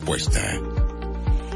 respuesta.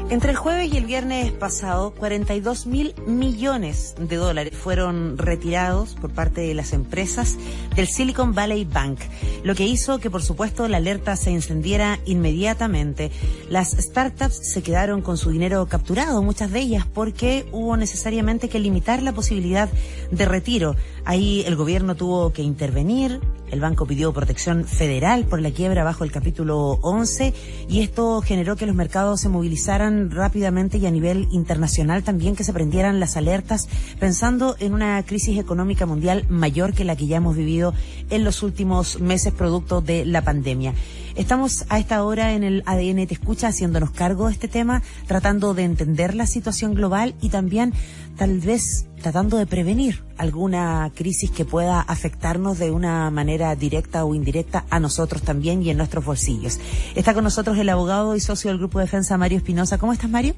Entre el jueves y el viernes pasado, 42.000 millones de dólares fueron retirados por parte de las empresas del Silicon Valley Bank, lo que hizo que, por supuesto, la alerta se encendiera inmediatamente. Las startups se quedaron con su dinero capturado, muchas de ellas, porque hubo necesariamente que limitar la posibilidad de retiro. Ahí el gobierno tuvo que intervenir. El banco pidió protección federal por la quiebra bajo el capítulo 11 y esto generó que los mercados se movilizaran rápidamente y a nivel internacional también que se prendieran las alertas pensando en una crisis económica mundial mayor que la que ya hemos vivido en los últimos meses producto de la pandemia. Estamos a esta hora en el ADN Te Escucha haciéndonos cargo de este tema, tratando de entender la situación global y también tal vez tratando de prevenir alguna crisis que pueda afectarnos de una manera directa o indirecta a nosotros también y en nuestros bolsillos. Está con nosotros el abogado y socio del Grupo de Defensa, Mario Espinosa. ¿Cómo estás, Mario?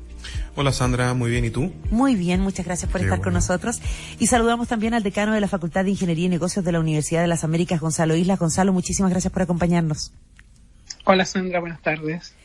Hola, Sandra. Muy bien. ¿Y tú? Muy bien. Muchas gracias por estar con nosotros. Y saludamos también al decano de la Facultad de Ingeniería y Negocios de la Universidad de las Américas, Gonzalo Islas. Gonzalo, muchísimas gracias por acompañarnos. Hola, Sandra. Buenas tardes.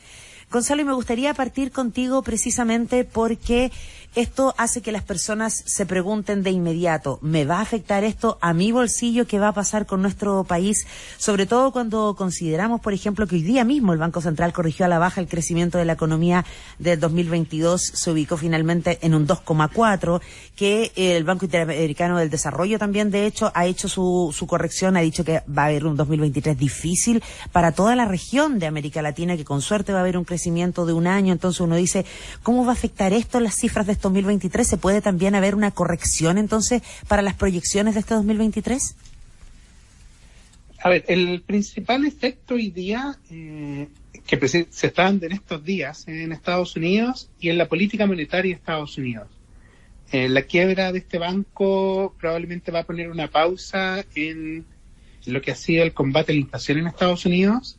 Gonzalo, y me gustaría partir contigo precisamente porque esto hace que las personas se pregunten de inmediato, ¿me va a afectar esto a mi bolsillo? ¿Qué va a pasar con nuestro país? Sobre todo cuando consideramos, por ejemplo, que hoy día mismo el Banco Central corrigió a la baja el crecimiento de la economía del 2022, se ubicó finalmente en un 2,4, que el Banco Interamericano del Desarrollo también, de hecho, ha hecho su corrección, ha dicho que va a haber un 2023 difícil para toda la región de América Latina, que con suerte va a haber un crecimiento de un año. Entonces uno dice, ¿cómo va a afectar esto las cifras de este 2023? ¿Se puede también haber una corrección entonces para las proyecciones de este 2023? A ver, el principal efecto hoy día que se está dando en estos días en Estados Unidos y en la política monetaria de Estados Unidos. La quiebra de este banco probablemente va a poner una pausa en lo que ha sido el combate a la inflación en Estados Unidos.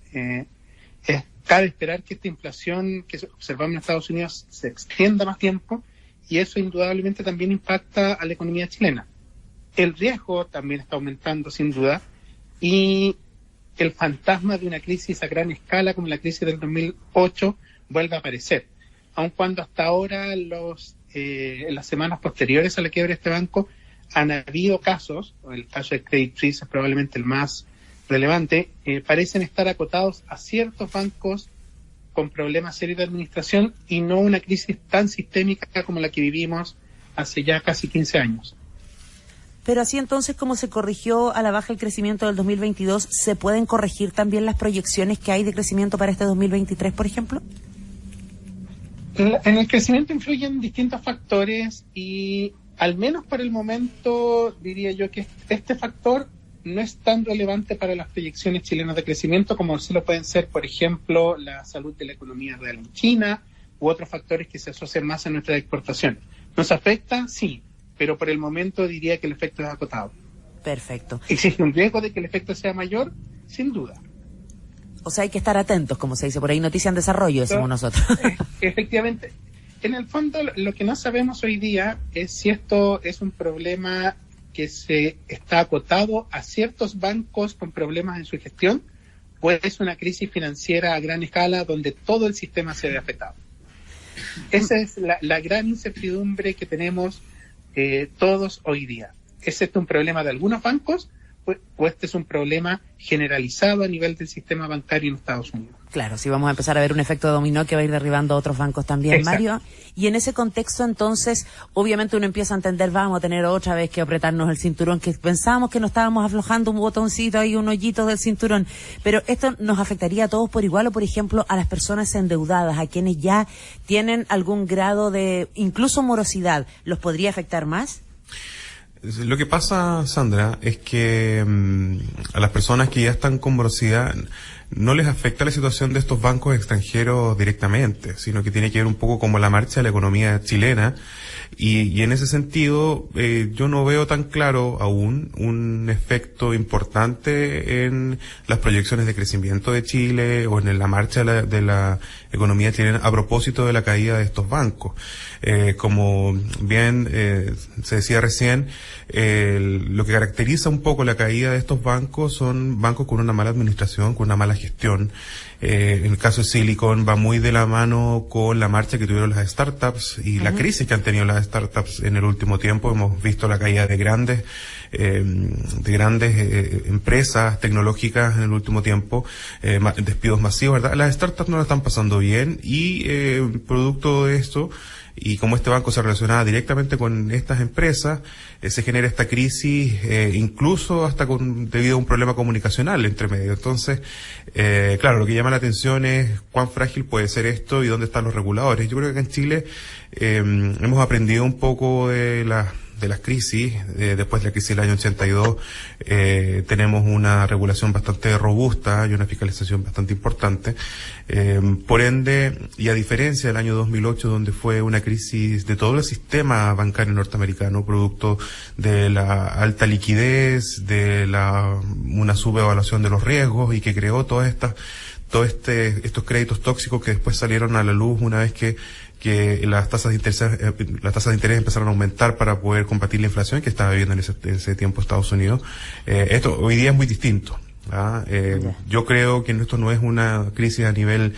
Cabe esperar que esta inflación que observamos en Estados Unidos se extienda más tiempo y eso indudablemente también impacta a la economía chilena. El riesgo también está aumentando sin duda y el fantasma de una crisis a gran escala como la crisis del 2008 vuelve a aparecer. Aun cuando hasta ahora en las semanas posteriores a la quiebra de este banco han habido casos, el caso de Credit Suisse es probablemente el más relevante, parecen estar acotados a ciertos bancos con problemas serios de administración y no una crisis tan sistémica como la que vivimos hace ya casi 15 años. Pero así entonces, como se corrigió a la baja el crecimiento del 2022, ¿se pueden corregir también las proyecciones que hay de crecimiento para este 2023, por ejemplo? En el crecimiento influyen distintos factores y al menos por el momento diría yo que este factor no es tan relevante para las proyecciones chilenas de crecimiento como sí lo pueden ser, por ejemplo, la salud de la economía real en China u otros factores que se asocian más a nuestras exportaciones. ¿Nos afecta? Sí, pero por el momento diría que el efecto es acotado. Perfecto. ¿Existe un riesgo de que el efecto sea mayor? Sin duda. O sea, hay que estar atentos, como se dice por ahí, noticia en desarrollo, decimos nosotros. Efectivamente. En el fondo, lo que no sabemos hoy día es si esto es un problema que se está acotado a ciertos bancos con problemas en su gestión, o es una crisis financiera a gran escala donde todo el sistema se ve afectado. Esa es la gran incertidumbre que tenemos todos hoy día. ¿Es esto un problema de algunos bancos o este es un problema generalizado a nivel del sistema bancario en Estados Unidos? Claro, sí, vamos a empezar a ver un efecto dominó que va a ir derribando a otros bancos también. Exacto. Mario, y en ese contexto entonces, obviamente uno empieza a entender, vamos a tener otra vez que apretarnos el cinturón, que pensábamos que nos estábamos aflojando un botoncito ahí, un hoyito del cinturón, pero esto nos afectaría a todos por igual o, por ejemplo, a las personas endeudadas, a quienes ya tienen algún grado de, incluso morosidad, ¿los podría afectar más? Lo que pasa, Sandra, es que a las personas que ya están con morosidad no les afecta la situación de estos bancos extranjeros directamente, sino que tiene que ver un poco como la marcha de la economía chilena. Y en ese sentido, yo no veo tan claro aún un efecto importante en las proyecciones de crecimiento de Chile o en la marcha de la economía chilena a propósito de la caída de estos bancos. Como bien se decía recién, lo que caracteriza un poco la caída de estos bancos son bancos con una mala administración, con una mala gestión, En el caso de Silicon va muy de la mano con la marcha que tuvieron las startups y la crisis que han tenido las startups en el último tiempo. Hemos visto la caída de grandes empresas tecnológicas en el último tiempo, despidos masivos, ¿verdad? Las startups no la están pasando bien y producto de esto, y como este banco se relacionaba directamente con estas empresas, se genera esta crisis, incluso hasta debido a un problema comunicacional entre medio. Entonces, claro, lo que llama la atención es cuán frágil puede ser esto y dónde están los reguladores. Yo creo que acá en Chile hemos aprendido un poco de las crisis. Después de la crisis del año 82 tenemos una regulación bastante robusta y una fiscalización bastante importante. Por ende, y a diferencia del año 2008, donde fue una crisis de todo el sistema bancario norteamericano, producto de la alta liquidez, de una subevaluación de los riesgos, y que creó estos créditos tóxicos que después salieron a la luz una vez que las tasas de interés empezaron a aumentar para poder combatir la inflación que estaba viviendo en ese tiempo Estados Unidos. Esto hoy día es muy distinto. Yo creo que esto no es una crisis a nivel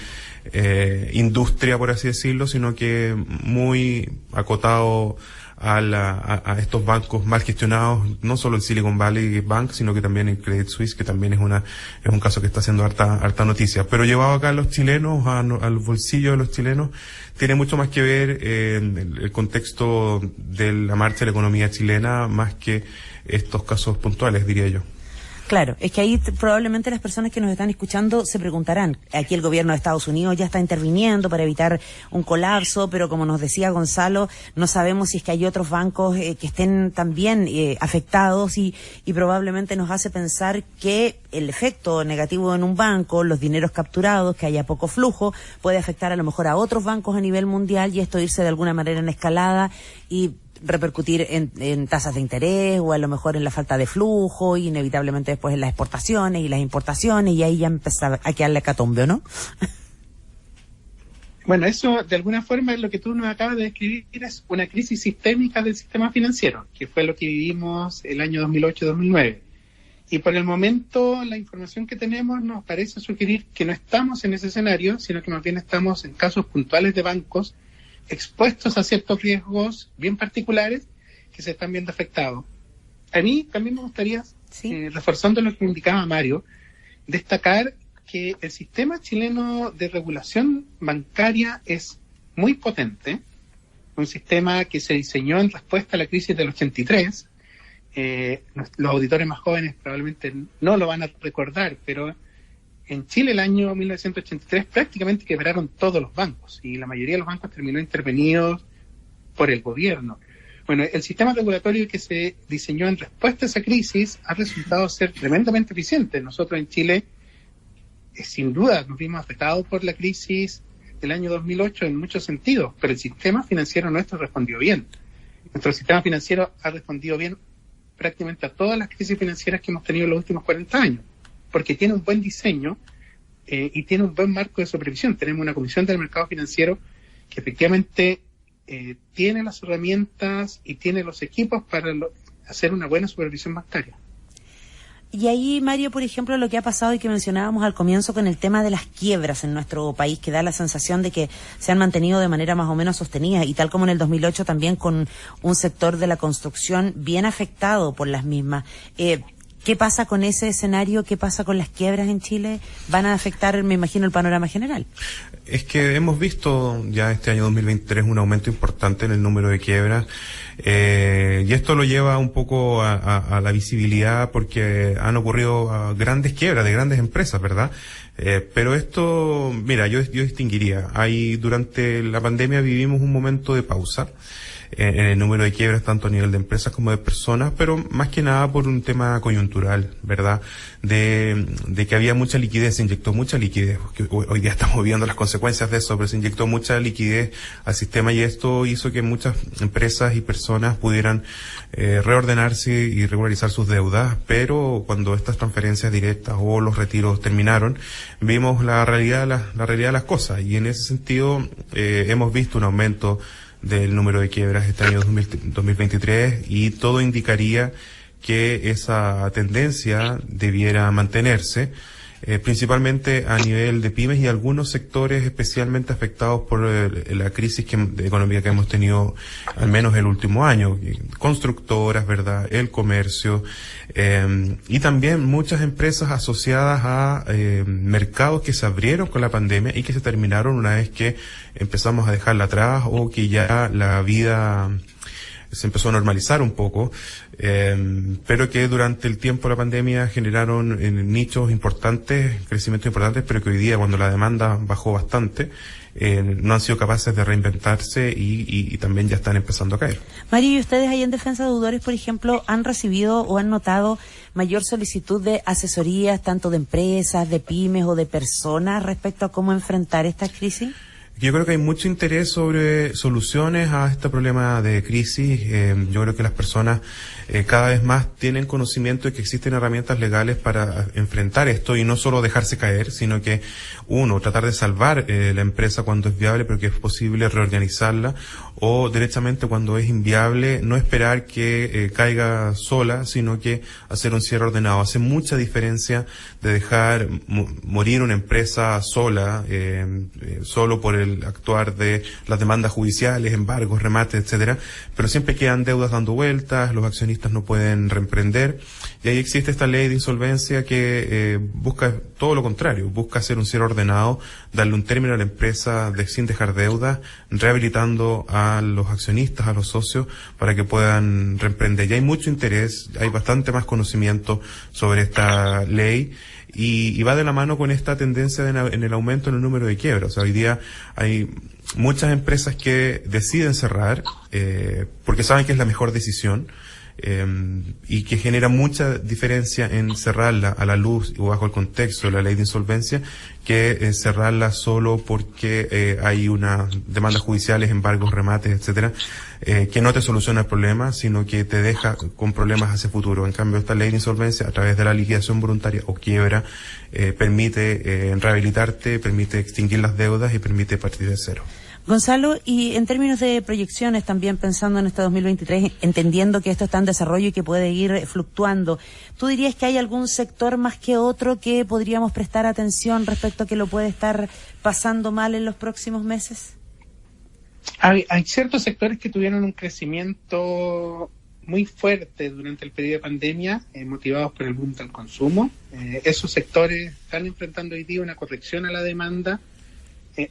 industria, por así decirlo, sino que muy acotado a estos bancos mal gestionados, no solo el Silicon Valley Bank, sino que también el Credit Suisse, que también es un caso que está haciendo harta noticia. Pero llevado acá a los chilenos, al bolsillo de los chilenos, tiene mucho más que ver el contexto de la marcha de la economía chilena, más que estos casos puntuales, diría yo. Claro, es que ahí probablemente las personas que nos están escuchando se preguntarán, aquí el gobierno de Estados Unidos ya está interviniendo para evitar un colapso, pero como nos decía Gonzalo, no sabemos si es que hay otros bancos que estén también afectados y probablemente nos hace pensar que el efecto negativo en un banco, los dineros capturados, que haya poco flujo, puede afectar a lo mejor a otros bancos a nivel mundial y esto irse de alguna manera en escalada y repercutir en tasas de interés o a lo mejor en la falta de flujo y inevitablemente después en las exportaciones y las importaciones y ahí ya empezaba a quedar la hecatombe, ¿no? Bueno, eso de alguna forma es lo que tú nos acabas de describir, es una crisis sistémica del sistema financiero, que fue lo que vivimos el año 2008-2009. Y por el momento la información que tenemos nos parece sugerir que no estamos en ese escenario, sino que más bien estamos en casos puntuales de bancos expuestos a ciertos riesgos bien particulares que se están viendo afectados. A mí también me gustaría, reforzando lo que indicaba Mario, destacar que el sistema chileno de regulación bancaria es muy potente, un sistema que se diseñó en respuesta a la crisis del 83. Los auditores más jóvenes probablemente no lo van a recordar, pero en Chile el año 1983 prácticamente quebraron todos los bancos y la mayoría de los bancos terminó intervenidos por el gobierno. Bueno, el sistema regulatorio que se diseñó en respuesta a esa crisis ha resultado ser tremendamente eficiente. Nosotros en Chile, sin duda, nos vimos afectados por la crisis del año 2008 en muchos sentidos, pero el sistema financiero nuestro respondió bien. Nuestro sistema financiero ha respondido bien prácticamente a todas las crisis financieras que hemos tenido en los últimos 40 años. Porque tiene un buen diseño y tiene un buen marco de supervisión. Tenemos una comisión del mercado financiero que efectivamente tiene las herramientas y tiene los equipos para hacer una buena supervisión bancaria. Y ahí, Mario, por ejemplo, lo que ha pasado y que mencionábamos al comienzo con el tema de las quiebras en nuestro país, que da la sensación de que se han mantenido de manera más o menos sostenida, y tal como en el 2008 también con un sector de la construcción bien afectado por las mismas. ¿Qué pasa con ese escenario? ¿Qué pasa con las quiebras en Chile? ¿Van a afectar, me imagino, el panorama general? Es que hemos visto ya este año 2023 un aumento importante en el número de quiebras, y esto lo lleva un poco a la visibilidad porque han ocurrido grandes quiebras de grandes empresas, ¿verdad? Pero esto, mira, yo distinguiría. Durante la pandemia vivimos un momento de pausa en el número de quiebras, tanto a nivel de empresas como de personas, pero más que nada por un tema coyuntural, ¿verdad? De que había mucha liquidez, se inyectó mucha liquidez, porque hoy día estamos viendo las consecuencias de eso, pero se inyectó mucha liquidez al sistema y esto hizo que muchas empresas y personas pudieran reordenarse y regularizar sus deudas, pero cuando estas transferencias directas o los retiros terminaron, vimos la realidad de las cosas, y en ese sentido hemos visto un aumento del número de quiebras este año 2023 y todo indicaría que esa tendencia debiera mantenerse. principalmente a nivel de pymes y algunos sectores especialmente afectados por la crisis económica que hemos tenido al menos el último año, constructoras, ¿verdad?, el comercio, y también muchas empresas asociadas a mercados que se abrieron con la pandemia y que se terminaron una vez que empezamos a dejarla atrás o que ya la vida se empezó a normalizar un poco, pero que durante el tiempo de la pandemia generaron nichos importantes, crecimientos importantes, pero que hoy día, cuando la demanda bajó bastante, no han sido capaces de reinventarse y también ya están empezando a caer. Mario, ¿y ustedes ahí en Defensa de Deudores, por ejemplo, han recibido o han notado mayor solicitud de asesorías, tanto de empresas, de pymes o de personas respecto a cómo enfrentar esta crisis? Yo creo que hay mucho interés sobre soluciones a este problema de crisis. Yo creo que las personas cada vez más tienen conocimiento de que existen herramientas legales para enfrentar esto y no solo dejarse caer, sino que tratar de salvar la empresa cuando es viable, pero que es posible reorganizarla, o derechamente cuando es inviable no esperar que caiga sola, sino que hacer un cierre ordenado. Hace mucha diferencia de dejar morir una empresa sola, solo por el actuar de las demandas judiciales, embargos, remates, etcétera, pero siempre quedan deudas dando vueltas, los accionistas no pueden reemprender, y ahí existe esta ley de insolvencia que busca todo lo contrario, busca hacer un cierre ordenado, darle un término a la empresa sin dejar deudas, rehabilitando a los accionistas, a los socios, para que puedan reemprender. Y hay mucho interés, hay bastante más conocimiento sobre esta ley, y va de la mano con esta tendencia en el aumento en el número de quiebras. O sea, hoy día hay muchas empresas que deciden cerrar porque saben que es la mejor decisión, y que genera mucha diferencia en cerrarla a la luz o bajo el contexto de la ley de insolvencia que cerrarla solo porque hay unas demandas judiciales, embargos, remates, etcétera, que no te soluciona el problema, sino que te deja con problemas hacia futuro. En cambio, esta ley de insolvencia, a través de la liquidación voluntaria o quiebra, permite rehabilitarte, permite extinguir las deudas y permite partir de cero. Gonzalo, y en términos de proyecciones, también pensando en este 2023, entendiendo que esto está en desarrollo y que puede ir fluctuando, ¿tú dirías que hay algún sector más que otro que podríamos prestar atención respecto a que lo puede estar pasando mal en los próximos meses? Hay ciertos sectores que tuvieron un crecimiento muy fuerte durante el periodo de pandemia, motivados por el boom del consumo. Esos sectores están enfrentando hoy día una corrección a la demanda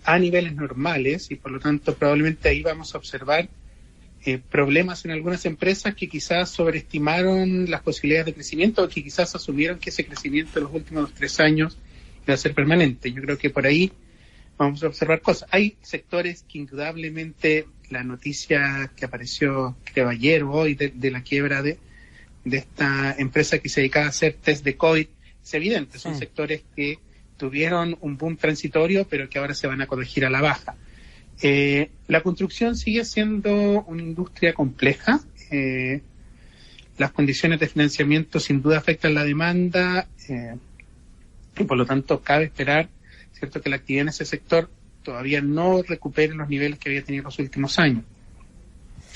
a niveles normales, y por lo tanto probablemente ahí vamos a observar problemas en algunas empresas que quizás sobreestimaron las posibilidades de crecimiento, o que quizás asumieron que ese crecimiento en los últimos 3 años iba a ser permanente. Yo creo que por ahí vamos a observar cosas. Hay sectores que indudablemente, la noticia que apareció, creo ayer o hoy, de la quiebra de esta empresa que se dedicaba a hacer test de COVID, es evidente, son sectores que tuvieron un boom transitorio, pero que ahora se van a corregir a la baja. La construcción sigue siendo una industria compleja. Las condiciones de financiamiento sin duda afectan la demanda, y por lo tanto cabe esperar, cierto, que la actividad en ese sector todavía no recupere los niveles que había tenido en los últimos años.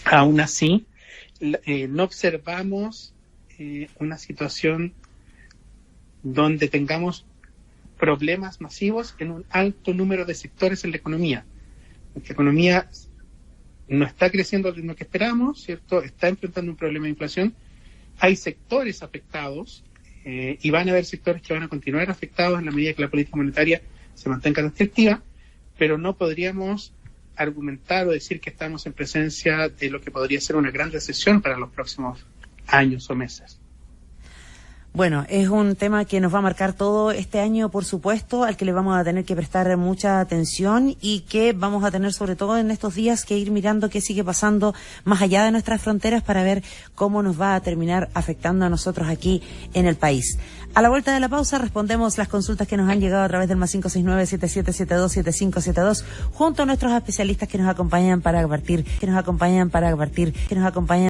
Aún así, no observamos una situación donde tengamos problemas masivos en un alto número de sectores en la economía. La economía no está creciendo al ritmo que esperamos, ¿cierto? Está enfrentando un problema de inflación. Hay sectores afectados, y van a haber sectores que van a continuar afectados en la medida que la política monetaria se mantenga restrictiva, pero no podríamos argumentar o decir que estamos en presencia de lo que podría ser una gran recesión para los próximos años o meses. Bueno, es un tema que nos va a marcar todo este año, por supuesto, al que le vamos a tener que prestar mucha atención, y que vamos a tener sobre todo en estos días que ir mirando qué sigue pasando más allá de nuestras fronteras para ver cómo nos va a terminar afectando a nosotros aquí en el país. A la vuelta de la pausa respondemos las consultas que nos han llegado a través del +569-7772-7572 junto a nuestros especialistas que nos acompañan para advertir,